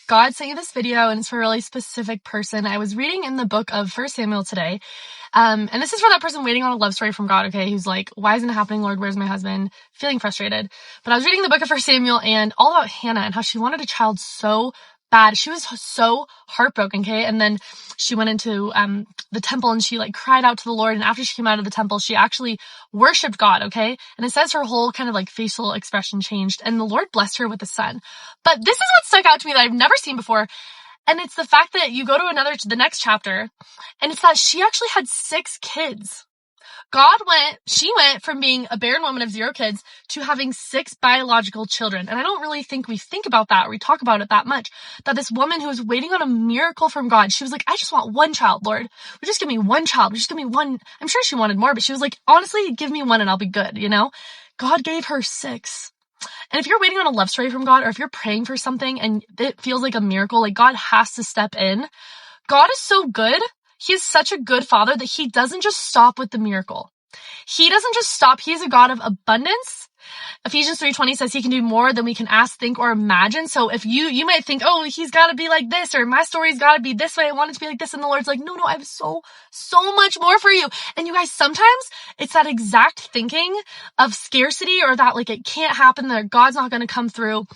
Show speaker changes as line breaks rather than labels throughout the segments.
God sent you this video, and it's for a really specific person. I was reading in the book of 1 Samuel today, and this is for that person waiting on a love story from God, okay, who's like, why isn't it happening, Lord? Where's my husband? Feeling frustrated. But I was reading the book of 1 Samuel and all about Hannah and how she wanted a child so bad. She was so heartbroken, okay? And then she went into the temple and she like cried out to the Lord. And after she came out of the temple, she actually worshiped God, okay? And it says her whole kind of like facial expression changed, and the Lord blessed her with a son. But this is what stuck out to me that I've never seen before. And it's the fact that you go to the next chapter, and it's that she actually had 6 kids. She went from being a barren woman of 0 kids to having 6 biological children. And I don't really think we think about that or we talk about it that much. That this woman who was waiting on a miracle from God, she was like, I just want 1 child, Lord. Just give me 1 child. Just give me 1. I'm sure she wanted more, but she was like, honestly, give me 1 and I'll be good, you know? God gave her 6. And if you're waiting on a love story from God, or if you're praying for something and it feels like a miracle, like God has to step in, God is so good. He is such a good father that he doesn't just stop with the miracle. He doesn't just stop. He's a God of abundance. Ephesians 3:20 says he can do more than we can ask, think, or imagine. So if you might think, oh, he's got to be like this, or my story's got to be this way. I want it to be like this. And the Lord's like, no, I have so much more for you. And you guys, sometimes it's that exact thinking of scarcity, or that like it can't happen, that God's not going to come through,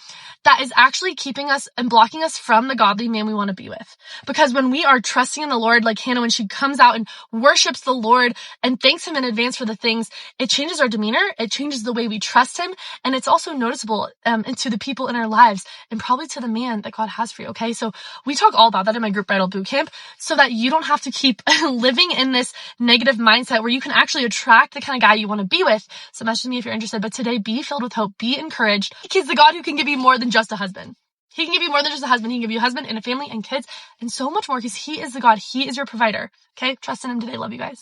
that is actually keeping us and blocking us from the godly man we want to be with. Because when we are trusting in the Lord, like Hannah, when she comes out and worships the Lord and thanks him in advance for the things, it changes our demeanor. It changes the way we trust him. And it's also noticeable to the people in our lives, and probably to the man that God has for you, okay? So we talk all about that in my group bridal boot camp, so that you don't have to keep living in this negative mindset, where you can actually attract the kind of guy you want to be with. So message me if you're interested. But today, be filled with hope, be encouraged. He's the God who can give you more than just a husband. He can give you more than just a husband. He can give you a husband and a family and kids and so much more, because he is the God. He is your provider, okay? Trust in him today. Love you guys.